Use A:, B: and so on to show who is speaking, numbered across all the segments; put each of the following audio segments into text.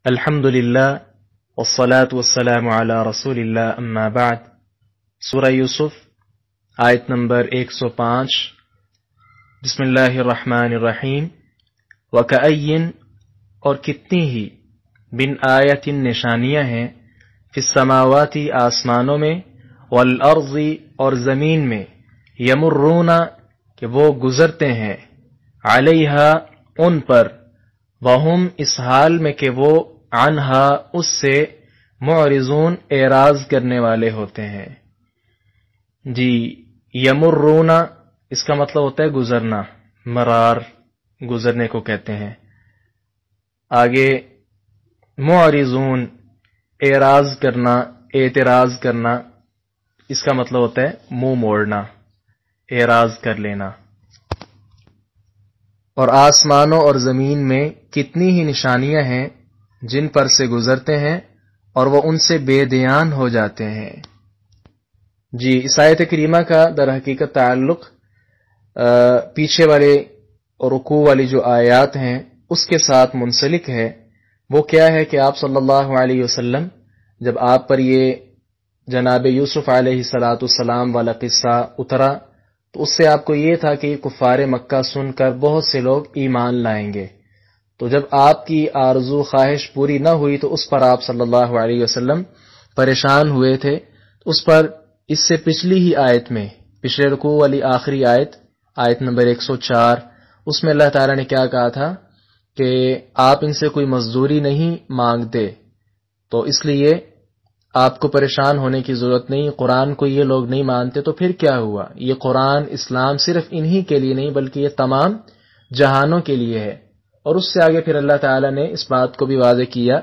A: الحمدللہ والصلاة والسلام علی رسول اللہ اما بعد۔ سورہ یوسف آیت نمبر 105۔ بسم اللہ الرحمن الرحیم۔ وَكَأَيٍّ اور کتنی ہی بن آیت نشانیاں ہیں، فی السماوات آسمانوں میں، والارض اور زمین میں، یمرون کہ وہ گزرتے ہیں، علیہا ان پر، وہم اس حال میں کہ وہ عنہا اس سے، معرضون اعراض کرنے والے ہوتے ہیں۔ جی یمرون اس کا مطلب ہوتا ہے گزرنا، مرار گزرنے کو کہتے ہیں۔ آگے معرضون اعراض کرنا، اعتراض کرنا، اس کا مطلب ہوتا ہے منہ موڑنا، اعراض کر لینا۔ اور آسمانوں اور زمین میں کتنی ہی نشانیاں ہیں جن پر سے گزرتے ہیں اور وہ ان سے بے دیان ہو جاتے ہیں۔ جی اس آیت کریمہ کا در حقیقت تعلق پیچھے والے رکوع والی جو آیات ہیں اس کے ساتھ منسلک ہے۔ وہ کیا ہے کہ آپ صلی اللہ علیہ وسلم جب آپ پر یہ جناب یوسف علیہ السلام والا قصہ اترا تو اس سے آپ کو یہ تھا کہ کفار مکہ سن کر بہت سے لوگ ایمان لائیں گے، تو جب آپ کی آرزو خواہش پوری نہ ہوئی تو اس پر آپ صلی اللہ علیہ وسلم پریشان ہوئے تھے۔ اس پر اس سے پچھلی ہی آیت میں، پچھلے رکوع والی آخری آیت نمبر 104، اس میں اللہ تعالیٰ نے کیا کہا تھا کہ آپ ان سے کوئی مزدوری نہیں مانگتے، تو اس لیے آپ کو پریشان ہونے کی ضرورت نہیں۔ قرآن کو یہ لوگ نہیں مانتے تو پھر کیا ہوا؟ یہ قرآن اسلام صرف انہی کے لیے نہیں بلکہ یہ تمام جہانوں کے لیے ہے۔ اور اس سے آگے پھر اللہ تعالیٰ نے اس بات کو بھی واضح کیا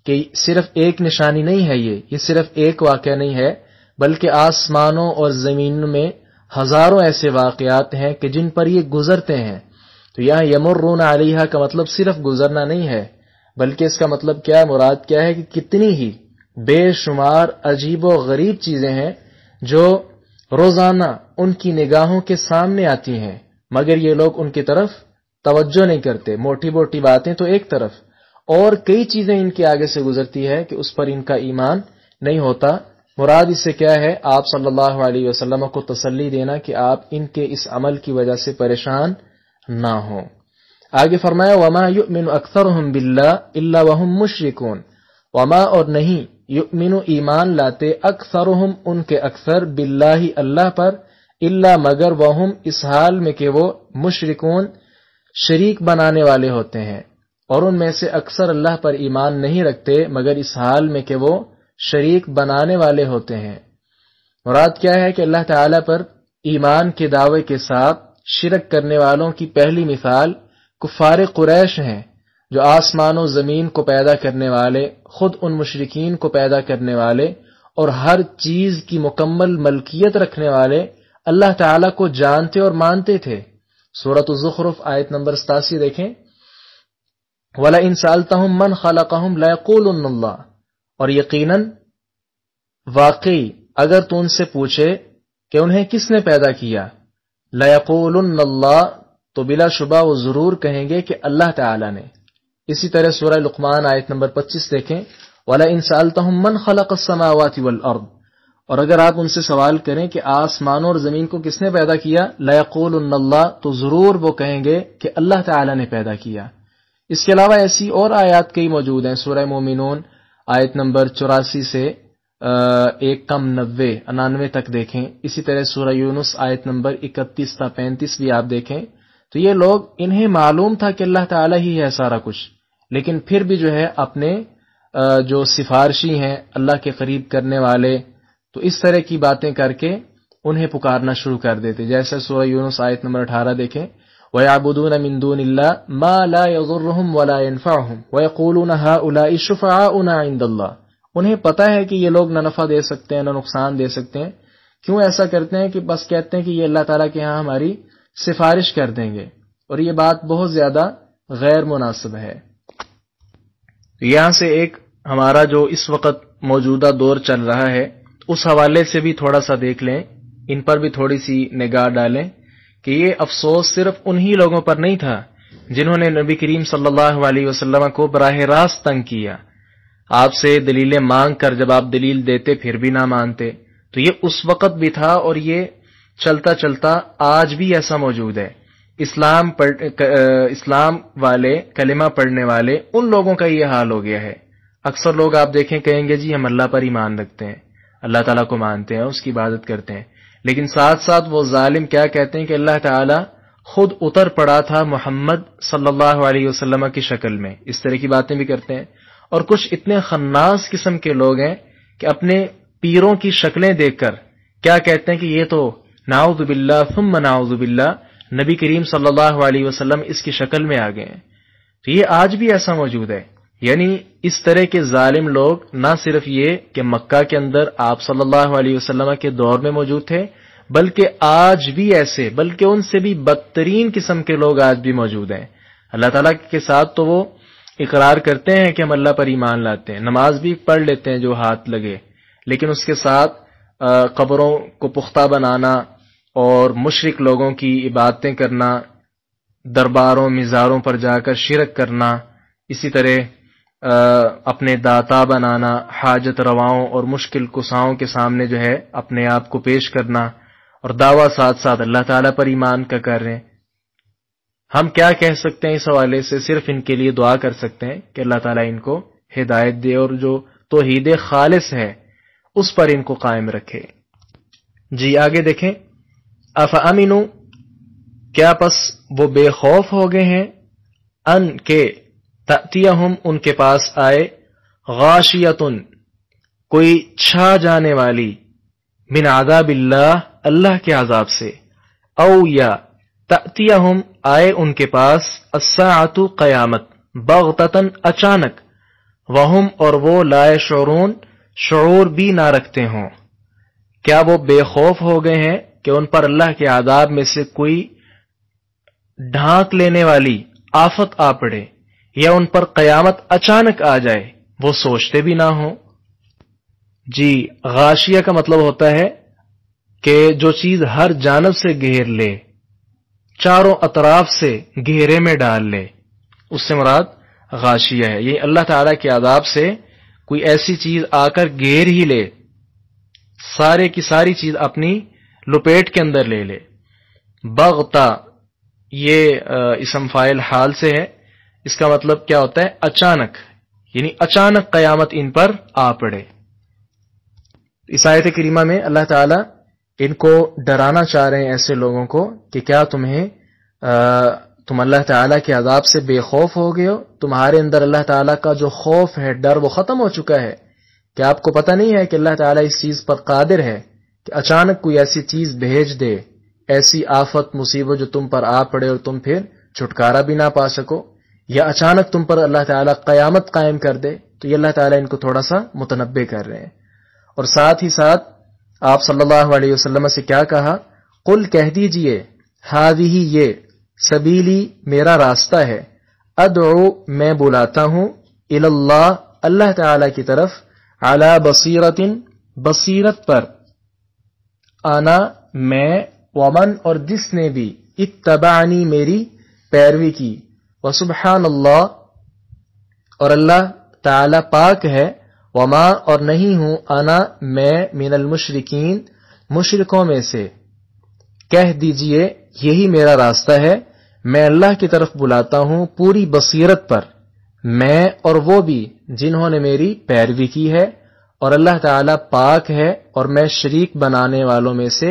A: کہ صرف ایک نشانی نہیں ہے، یہ صرف ایک واقعہ نہیں ہے، بلکہ آسمانوں اور زمین میں ہزاروں ایسے واقعات ہیں کہ جن پر یہ گزرتے ہیں۔ تو یہاں یمرون علیہا کا مطلب صرف گزرنا نہیں ہے، بلکہ اس کا مطلب کیا، مراد کیا ہے کہ کتنی ہی بے شمار عجیب و غریب چیزیں ہیں جو روزانہ ان کی نگاہوں کے سامنے آتی ہیں، مگر یہ لوگ ان کی طرف توجہ نہیں کرتے۔ موٹی موٹی باتیں تو ایک طرف، اور کئی چیزیں ان کے آگے سے گزرتی ہے کہ اس پر ان کا ایمان نہیں ہوتا۔ مراد اس سے کیا ہے؟ آپ صلی اللہ علیہ وسلم کو تسلی دینا کہ آپ ان کے اس عمل کی وجہ سے پریشان نہ ہوں۔ آگے فرمایا وَمَا يُؤْمِنُ أَكْثَرُهُمْ بِاللَّهِ إِلَّا وَهُمْ مُشْرِكُونَ۔ وما اور نہیں، یؤمن ایمان لاتے، اکثرہم ان کے اکثر، باللہ اللہ پر، الا مگر، وہم اس حال میں کہ وہ، مشرکون شریک بنانے والے ہوتے ہیں، اور ان میں سے اکثر اللہ پر ایمان نہیں رکھتے مگر اس حال میں کہ وہ شریک بنانے والے ہوتے ہیں۔ مراد کیا ہے کہ اللہ تعالیٰ پر ایمان کے دعوے کے ساتھ شرک کرنے والوں کی پہلی مثال کفار قریش ہیں، جو آسمان و زمین کو پیدا کرنے والے، خود ان مشرکین کو پیدا کرنے والے اور ہر چیز کی مکمل ملکیت رکھنے والے اللہ تعالیٰ کو جانتے اور مانتے تھے۔ سورۃ الزخرف آیت نمبر 87 دیکھیں، وَلَئِن سَأَلْتَهُم مَّنْ خَلَقَهُمْ لَيَقُولُنَّ اللَّهُ، اور یقیناً واقعی اگر تو ان سے پوچھے کہ انہیں کس نے پیدا کیا، لَيَقُولُنَّ اللَّهُ، تو بلا شبہ وہ ضرور کہیں گے کہ اللہ تعالیٰ نے۔ اسی طرح سورہ لقمان آیت نمبر 25 دیکھیں، وَلَئِن سَأَلْتَهُم مَّنْ خَلَقَ السَّمَاوَاتِ وَالْأَرْضِ، اور اگر آپ ان سے سوال کریں کہ آسمانوں اور زمین کو کس نے پیدا کیا، لَيَقُولُنَّ اللَّهُ، تو ضرور وہ کہیں گے کہ اللہ تعالیٰ نے پیدا کیا۔ اس کے علاوہ ایسی اور آیات کئی موجود ہیں۔ سورہ مومنون آیت نمبر 84 سے 99 تک دیکھیں۔ اسی طرح سورہ یونس آیت نمبر 31 تا 35 بھی آپ دیکھیں۔ تو یہ لوگ، انہیں معلوم تھا کہ اللہ تعالیٰ ہی ہے سارا کچھ، لیکن پھر بھی جو ہے اپنے جو سفارشی ہیں اللہ کے قریب کرنے والے، تو اس طرح کی باتیں کر کے انہیں پکارنا شروع کر دیتے۔ جیسے سورہ یونس آیت نمبر 18 دیکھیں، وَيَعْبُدُونَ مِن دُونِ اللَّهِ مَا لَا يَضُرُّهُمْ وَلَا يَنفَعُهُمْ وَيَقُولُونَ هَؤُلَاءِ شُفَعَاؤُنَا عِندَ اللَّهِ۔ انہیں پتہ ہے کہ یہ لوگ نہ نفع دے سکتے ہیں نہ نقصان دے سکتے ہیں، کیوں ایسا کرتے ہیں کہ بس کہتے ہیں کہ یہ اللہ تعالیٰ کے ہاں ہماری سفارش کر دیں گے، اور یہ بات بہت زیادہ غیر مناسب ہے۔ یہاں سے ایک ہمارا جو اس وقت موجودہ دور چل رہا ہے اس حوالے سے بھی تھوڑا سا دیکھ لیں، ان پر بھی تھوڑی سی نگاہ ڈالیں کہ یہ افسوس صرف انہی لوگوں پر نہیں تھا جنہوں نے نبی کریم صلی اللہ علیہ وسلم کو براہ راست تنگ کیا، آپ سے دلیلیں مانگ کر جب آپ دلیل دیتے پھر بھی نہ مانتے. تو یہ اس وقت بھی تھا اور یہ چلتا چلتا آج بھی ایسا موجود ہے. اسلام والے، کلمہ پڑھنے والے، ان لوگوں کا یہ حال ہو گیا ہے. اکثر لوگ آپ دیکھیں کہیں گے جی ہم اللہ پر ایمان رکھتے ہیں، اللہ تعالیٰ کو مانتے ہیں، اس کی عبادت کرتے ہیں، لیکن ساتھ ساتھ وہ ظالم کیا کہتے ہیں کہ اللہ تعالیٰ خود اتر پڑا تھا محمد صلی اللہ علیہ وسلم کی شکل میں. اس طرح کی باتیں بھی کرتے ہیں. اور کچھ اتنے خناس قسم کے لوگ ہیں کہ اپنے پیروں کی شکلیں دیکھ کر کیا کہتے ہیں کہ یہ تو نعوذ باللہ ثم نعوذ باللہ نبی کریم صلی اللہ علیہ وسلم اس کی شکل میں آ گئے ہیں. تو یہ آج بھی ایسا موجود ہے. یعنی اس طرح کے ظالم لوگ نہ صرف یہ کہ مکہ کے اندر آپ صلی اللہ علیہ وسلم کے دور میں موجود تھے، بلکہ آج بھی ایسے، بلکہ ان سے بھی بدترین قسم کے لوگ آج بھی موجود ہیں. اللہ تعالیٰ کے ساتھ تو وہ اقرار کرتے ہیں کہ ہم اللہ پر ایمان لاتے ہیں، نماز بھی پڑھ لیتے ہیں جو ہاتھ لگے، لیکن اس کے ساتھ قبروں کو پختہ بنانا اور مشرک لوگوں کی عبادتیں کرنا، درباروں مزاروں پر جا کر شرک کرنا، اسی طرح اپنے داتا بنانا، حاجت رواؤں اور مشکل کساؤں کے سامنے جو ہے اپنے آپ کو پیش کرنا، اور دعویٰ ساتھ ساتھ اللہ تعالیٰ پر ایمان کا کر رہے ہیں. ہم کیا کہہ سکتے ہیں اس حوالے سے؟ صرف ان کے لیے دعا کر سکتے ہیں کہ اللہ تعالیٰ ان کو ہدایت دے اور جو توحید خالص ہے اس پر ان کو قائم رکھے. جی آگے دیکھیں. افامنوا، کیا پس وہ بے خوف ہو گئے ہیں، ان کے تأتیہم ان کے پاس آئے، غاشیۃن کوئی چھا جانے والی، من عذاب اللہ اللہ کے عذاب سے، او یا تأتیہم آئے ان کے پاس الساعۃ قیامت، بغتتن اچانک، وہم اور وہ لا یشعرون شعور بھی نہ رکھتے ہوں. کیا وہ بے خوف ہو گئے ہیں کہ ان پر اللہ کے عذاب میں سے کوئی ڈھانک لینے والی آفت آ پڑے یا ان پر قیامت اچانک آ جائے، وہ سوچتے بھی نہ ہوں. جی غاشیہ کا مطلب ہوتا ہے کہ جو چیز ہر جانب سے گھیر لے، چاروں اطراف سے گھیرے میں ڈال لے، اس سے مراد غاشیہ ہے. یہ اللہ تعالیٰ کے عذاب سے کوئی ایسی چیز آ کر گھیر ہی لے، سارے کی ساری چیز اپنی لپیٹ کے اندر لے لے. بغتا یہ اسم فاعل حال سے ہے، اس کا مطلب کیا ہوتا ہے؟ اچانک، یعنی اچانک قیامت ان پر آ پڑے. اس آیت کریمہ میں اللہ تعالیٰ ان کو ڈرانا چاہ رہے ہیں ایسے لوگوں کو کہ کیا تم اللہ تعالیٰ کے عذاب سے بے خوف ہو گئے ہو؟ تمہارے اندر اللہ تعالیٰ کا جو خوف ہے، ڈر، وہ ختم ہو چکا ہے. کیا آپ کو پتہ نہیں ہے کہ اللہ تعالیٰ اس چیز پر قادر ہے کہ اچانک کوئی ایسی چیز بھیج دے، ایسی آفت مصیبت جو تم پر آ پڑے اور تم پھر چھٹکارا بھی نہ پا سکو، یا اچانک تم پر اللہ تعالیٰ قیامت قائم کر دے؟ تو یہ اللہ تعالیٰ ان کو تھوڑا سا متنبہ کر رہے ہیں. اور ساتھ ہی ساتھ آپ صلی اللہ علیہ وسلم سے کیا کہا؟ قل کہہ دیجئے، ہذہ یہ، سبیلی میرا راستہ ہے، ادعو میں بلاتا ہوں، اللہ اللہ تعالیٰ کی طرف، علی بصیرۃ بصیرت پر، انا میں، ومن اور جس نے بھی، اتبعنی میری پیروی کی، وسبحان اللہ اور اللہ تعالی پاک ہے، وما اور نہیں ہوں، انا میں، من المشرکین مشرکوں میں سے. کہہ دیجئے یہی میرا راستہ ہے، میں اللہ کی طرف بلاتا ہوں پوری بصیرت پر، میں اور وہ بھی جنہوں نے میری پیروی کی ہے، اور اللہ تعالی پاک ہے اور میں شریک بنانے والوں میں سے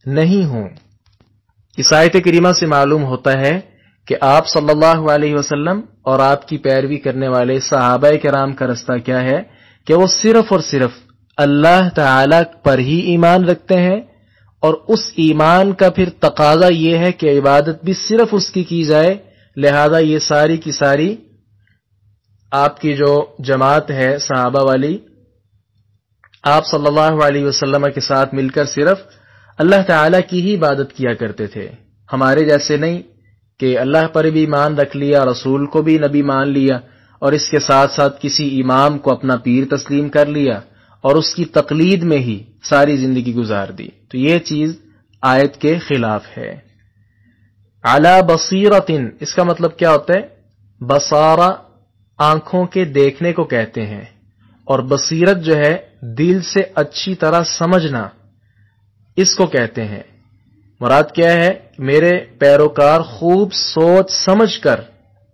A: نہیں ہوں. اس آیت کریمہ سے معلوم ہوتا ہے کہ آپ صلی اللہ علیہ وسلم اور آپ کی پیروی کرنے والے صحابہ کرام کا راستہ کیا ہے کہ وہ صرف اور صرف اللہ تعالی پر ہی ایمان رکھتے ہیں، اور اس ایمان کا پھر تقاضا یہ ہے کہ عبادت بھی صرف اس کی جائے. لہذا یہ ساری کی ساری آپ کی جو جماعت ہے صحابہ والی، آپ صلی اللہ علیہ وسلم کے ساتھ مل کر صرف اللہ تعالیٰ کی ہی عبادت کیا کرتے تھے. ہمارے جیسے نہیں کہ اللہ پر بھی ایمان رکھ لیا، رسول کو بھی نبی مان لیا، اور اس کے ساتھ ساتھ کسی امام کو اپنا پیر تسلیم کر لیا اور اس کی تقلید میں ہی ساری زندگی گزار دی. تو یہ چیز آیت کے خلاف ہے. علی بصیرۃ، اس کا مطلب کیا ہوتا ہے؟ بصارہ آنکھوں کے دیکھنے کو کہتے ہیں، اور بصیرت جو ہے دل سے اچھی طرح سمجھنا، اس کو کہتے ہیں۔ مراد کیا ہے؟ میرے پیروکار خوب سوچ سمجھ کر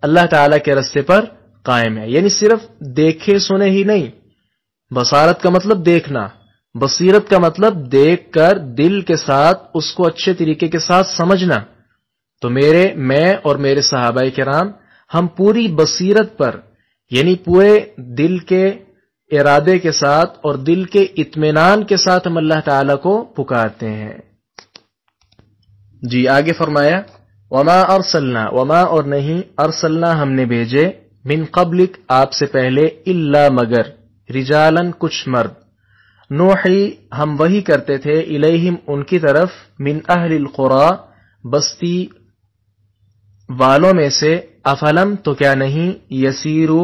A: اللہ تعالی کے راستے پر قائم ہے، یعنی صرف دیکھے سنے ہی نہیں۔ بصارت کا مطلب دیکھنا، بصیرت کا مطلب دیکھ کر دل کے ساتھ اس کو اچھے طریقے کے ساتھ سمجھنا۔ تو میں اور میرے صحابہ کرام ہم پوری بصیرت پر، یعنی پورے دل کے ارادے کے ساتھ اور دل کے اطمینان کے ساتھ ہم اللہ تعالی کو پکارتے ہیں۔ جی آگے فرمایا وما ارسلنا، وما اور نہیں، ارسلنا ہم نے بھیجے، من قبلک آپ سے پہلے، الا مگر، رجالن کچھ مرد، نوحی ہم وحی کرتے تھے، الیہم ان کی طرف، من اہل القری بستی والوں میں سے، افلم تو کیا نہیں، یسیرو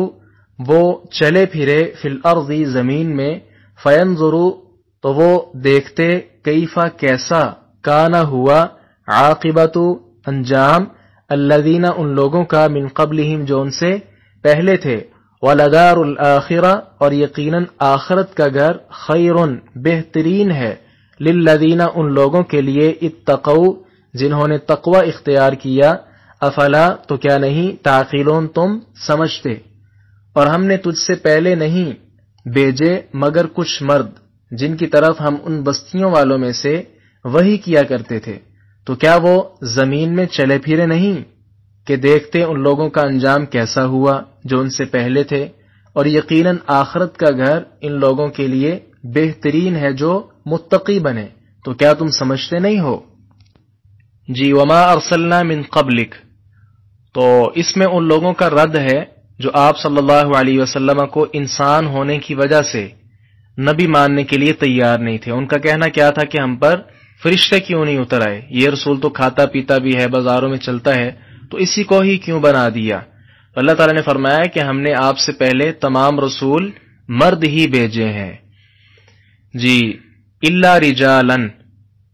A: وہ چلے پھرے، فی الارض زمین میں، فینظروا تو وہ دیکھتے، کیفا کیسا، کانا ہوا، عاقبت انجام، الذین ان لوگوں کا، من قبلہم جو ان سے پہلے تھے، وَلَدَارُ الْآخِرَةِ اور یقیناً آخرت کا گھر، خیرٌ بہترین ہے، للذین ان لوگوں کے لیے، اتقوا جنہوں نے تقوی اختیار کیا، افلا تو کیا نہیں، تعقلون تم سمجھتے۔ اور ہم نے تجھ سے پہلے نہیں بھیجے مگر کچھ مرد، جن کی طرف ہم ان بستیوں والوں میں سے وحی کیا کرتے تھے، تو کیا وہ زمین میں چلے پھرے نہیں کہ دیکھتے ان لوگوں کا انجام کیسا ہوا جو ان سے پہلے تھے، اور یقیناً آخرت کا گھر ان لوگوں کے لیے بہترین ہے جو متقی بنے، تو کیا تم سمجھتے نہیں ہو؟ جی وما ارسلنا من قبلک، تو اس میں ان لوگوں کا رد ہے جو آپ صلی اللہ علیہ وسلم کو انسان ہونے کی وجہ سے نبی ماننے کے لیے تیار نہیں تھے۔ ان کا کہنا کیا تھا کہ ہم پر فرشتے کیوں نہیں اتر آئے، یہ رسول تو کھاتا پیتا بھی ہے، بازاروں میں چلتا ہے، تو اسی کو ہی کیوں بنا دیا؟ تو اللہ تعالیٰ نے فرمایا کہ ہم نے آپ سے پہلے تمام رسول مرد ہی بھیجے ہیں۔ جی الا رجالن،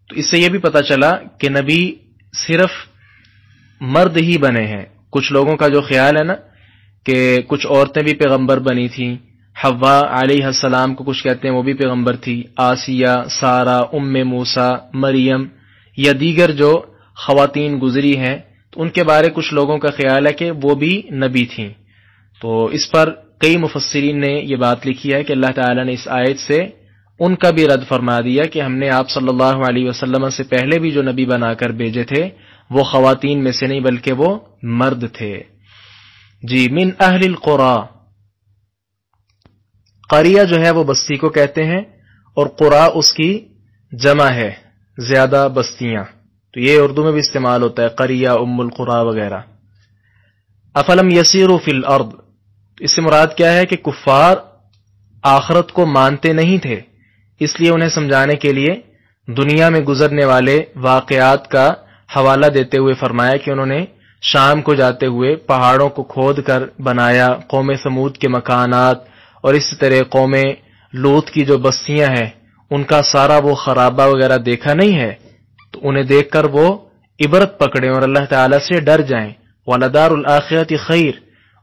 A: تو اس سے یہ بھی پتا چلا کہ نبی صرف مرد ہی بنے ہیں۔ کچھ لوگوں کا جو خیال ہے نا کہ کچھ عورتیں بھی پیغمبر بنی تھیں، حوا علیہ السلام کو کچھ کہتے ہیں وہ بھی پیغمبر تھی، آسیہ، سارہ، ام موسیٰ، مریم یا دیگر جو خواتین گزری ہیں، تو ان کے بارے کچھ لوگوں کا خیال ہے کہ وہ بھی نبی تھیں۔ تو اس پر کئی مفسرین نے یہ بات لکھی ہے کہ اللہ تعالیٰ نے اس آیت سے ان کا بھی رد فرما دیا کہ ہم نے آپ صلی اللہ علیہ وسلم سے پہلے بھی جو نبی بنا کر بھیجے تھے وہ خواتین میں سے نہیں بلکہ وہ مرد تھے۔ جی من اہل القری، قریہ جو ہے وہ بستی کو کہتے ہیں، اور قرا اس کی جمع ہے، زیادہ بستیاں، تو یہ اردو میں بھی استعمال ہوتا ہے، قریہ، ام القری وغیرہ۔ افلم یسیروا فی الارض، اس سے مراد کیا ہے کہ کفار آخرت کو مانتے نہیں تھے، اس لیے انہیں سمجھانے کے لیے دنیا میں گزرنے والے واقعات کا حوالہ دیتے ہوئے فرمایا کہ انہوں نے شام کو جاتے ہوئے پہاڑوں کو کھود کر بنایا، قوم سمود کے مکانات اور اسی طرح قوم لوط کی جو بستیاں ہیں ان کا سارا وہ خرابہ وغیرہ دیکھا نہیں ہے، تو انہیں دیکھ کر وہ عبرت پکڑیں اور اللہ تعالیٰ سے ڈر جائیں۔ وَلَدَارُ الْآخِرَةِ خَيْرٌ،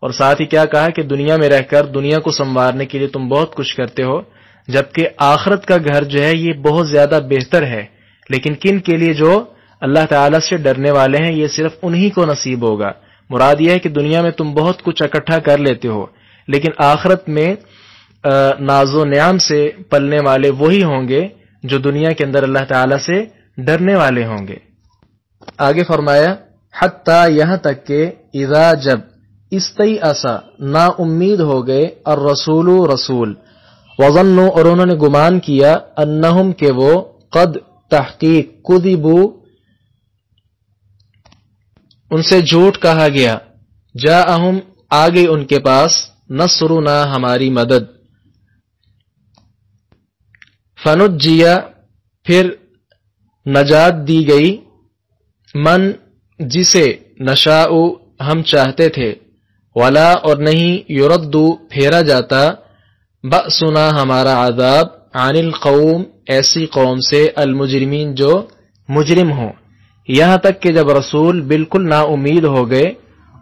A: اور ساتھ ہی کیا کہا کہ دنیا میں رہ کر دنیا کو سنوارنے کے لیے تم بہت کچھ کرتے ہو، جبکہ آخرت کا گھر جو ہے یہ بہت زیادہ بہتر ہے، لیکن کن کے لیے؟ جو اللہ تعالیٰ سے ڈرنے والے ہیں، یہ صرف انہی کو نصیب ہوگا۔ مراد یہ ہے کہ دنیا میں تم بہت کچھ اکٹھا کر لیتے ہو، لیکن آخرت میں ناز و نعم سے پلنے والے وہی ہوں گے جو دنیا کے اندر اللہ تعالیٰ سے ڈرنے والے ہوں گے۔ آگے فرمایا حتیٰ یہاں تک کہ اذا جب استیأس نا امید ہو گئے الرسول رسول وظنوا اور انہوں نے گمان کیا انہم کہ وہ قد تحقیق کذبوا ان سے جھوٹ کہا گیا جاءہم آ گئی ان کے پاس نصرنا ہماری مدد فنجیا پھر نجات دی گئی من جسے نشاء ہم چاہتے تھے ولا اور نہیں یردو پھیرا جاتا بأسنا ہمارا عذاب عن القوم ایسی قوم سے المجرمین جو مجرم ہوں۔ یہاں تک کہ جب رسول بالکل نا امید ہو گئے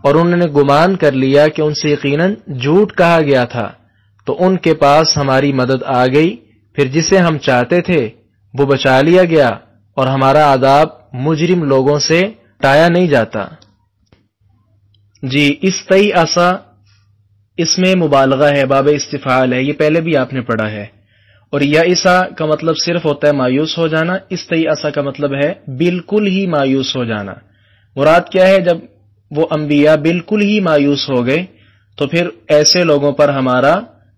A: اور انہوں نے گمان کر لیا کہ ان سے یقیناً جھوٹ کہا گیا تھا، تو ان کے پاس ہماری مدد آ گئی، پھر جسے ہم چاہتے تھے وہ بچا لیا گیا، اور ہمارا عذاب مجرم لوگوں سے ٹایا نہیں جاتا۔ جی، استیأس اس میں مبالغہ ہے، باب استفعال ہے، یہ پہلے بھی آپ نے پڑھا ہے۔ اور یئسا کا مطلب صرف ہوتا ہے مایوس ہو جانا، استیأس کا مطلب ہے بالکل ہی مایوس ہو جانا۔ مراد کیا ہے؟ جب وہ انبیاء بالکل ہی مایوس ہو گئے تو پھر ایسے لوگوں پر ہمارا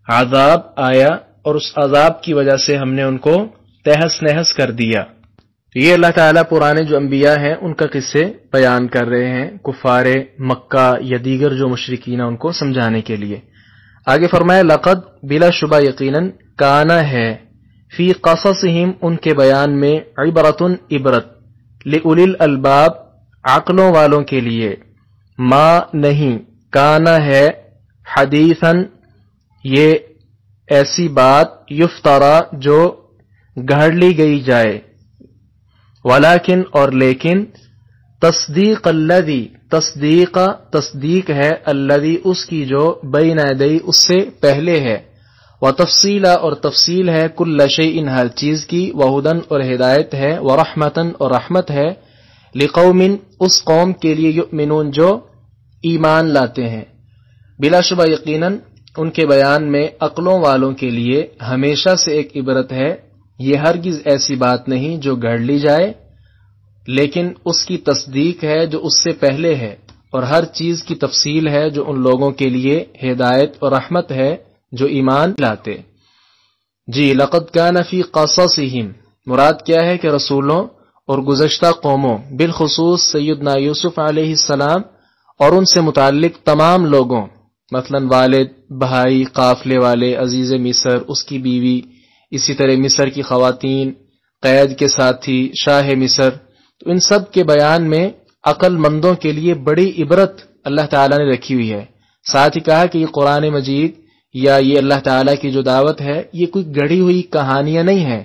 A: عذاب آیا، اور اس عذاب کی وجہ سے ہم نے ان کو تہس نہس کر دیا۔ یہ اللہ تعالیٰ پرانے جو انبیاء ہیں ان کا قصے بیان کر رہے ہیں کفار مکہ یا دیگر جو مشرکین ہیں ان کو سمجھانے کے لیے۔ آگے فرمایا لقد بلا شبہ یقیناً کانا ہے فی قصصہم ان کے بیان میں عبرتن عبرت لأولی الالباب عقلوں والوں کے لیے، ما نہیں کانا ہے حدیثاً یہ ایسی بات یفترا جو گھڑ لی گئی جائے، ولیکن اور لیکن تصدیق الذی تصدیق ہے الذی اس کی جو بین یدی اس سے پہلے ہے، وتفصیل اور تفصیل ہے کل شیء ہر چیز کی، وہدن اور ہدایت ہے، ورحمتن اور رحمت ہے، لقوم اس قوم کے لیے یؤمنون جو ایمان لاتے ہیں۔ بلا شبہ یقیناً ان کے بیان میں عقلوں والوں کے لیے ہمیشہ سے ایک عبرت ہے، یہ ہرگز ایسی بات نہیں جو گھڑ لی جائے، لیکن اس کی تصدیق ہے جو اس سے پہلے ہے، اور ہر چیز کی تفصیل ہے جو ان لوگوں کے لیے ہدایت اور رحمت ہے جو ایمان لاتے۔ جی، لقد کان فی قصصہم مراد کیا ہے کہ رسولوں اور گزشتہ قوموں بالخصوص سیدنا یوسف علیہ السلام اور ان سے متعلق تمام لوگوں، مثلا والد، بھائی، قافلے والے، عزیز مصر، اس کی بیوی، اسی طرح مصر کی خواتین، قید کے ساتھی، شاہ مصر، تو ان سب کے بیان میں عقل مندوں کے لیے بڑی عبرت اللہ تعالیٰ نے رکھی ہوئی ہے۔ ساتھ ہی کہا کہ یہ قرآن مجید یا یہ اللہ تعالیٰ کی جو دعوت ہے یہ کوئی گڑھی ہوئی کہانیاں نہیں ہیں،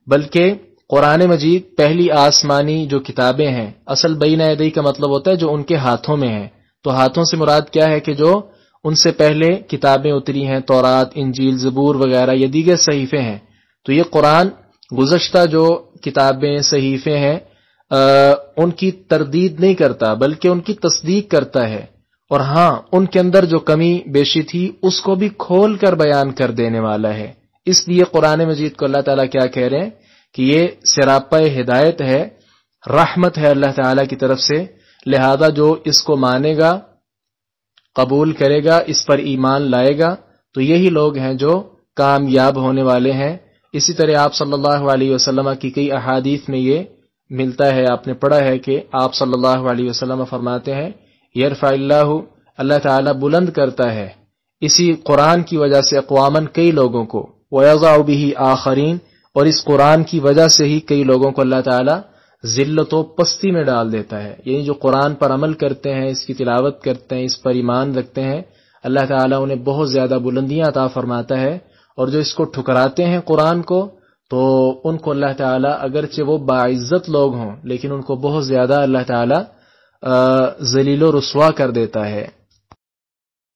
A: بلکہ قرآن مجید پہلی آسمانی جو کتابیں ہیں، اصل بین یدی کا مطلب ہوتا ہے جو ان کے ہاتھوں میں ہیں، تو ہاتھوں سے مراد کیا ہے کہ جو ان سے پہلے کتابیں اتری ہیں، تورات، انجیل، زبور وغیرہ یا دیگر صحیفے ہیں، تو یہ قرآن گزشتہ جو کتابیں صحیفے ہیں ان کی تردید نہیں کرتا بلکہ ان کی تصدیق کرتا ہے، اور ہاں ان کے اندر جو کمی بیشی تھی اس کو بھی کھول کر بیان کر دینے والا ہے۔ اس لیے قرآن مجید کو اللہ تعالیٰ کیا کہہ رہے ہیں کہ یہ سراپا ہدایت ہے، رحمت ہے اللہ تعالیٰ کی طرف سے، لہذا جو اس کو مانے گا، قبول کرے گا، اس پر ایمان لائے گا، تو یہی لوگ ہیں جو کامیاب ہونے والے ہیں۔ اسی طرح آپ صلی اللہ علیہ وسلم کی کئی احادیث میں یہ ملتا ہے، آپ نے پڑھا ہے کہ آپ صلی اللہ علیہ وسلم فرماتے ہیں یرفع اللہ تعالیٰ بلند کرتا ہے اسی قرآن کی وجہ سے اقواماً کئی لوگوں کو، وَيَضَعُ بِهِ آخرین اور اس قرآن کی وجہ سے ہی کئی لوگوں کو اللہ تعالیٰ ذلت و پستی میں ڈال دیتا ہے، یعنی جو قرآن پر عمل کرتے ہیں، اس کی تلاوت کرتے ہیں، اس پر ایمان رکھتے ہیں، اللہ تعالیٰ انہیں بہت زیادہ بلندیاں عطا فرماتا ہے، اور جو اس کو ٹھکراتے ہیں قرآن کو تو ان کو اللہ تعالیٰ اگرچہ وہ باعزت لوگ ہوں لیکن ان کو بہت زیادہ اللہ تعالیٰ ذلیل و رسوا کر دیتا ہے۔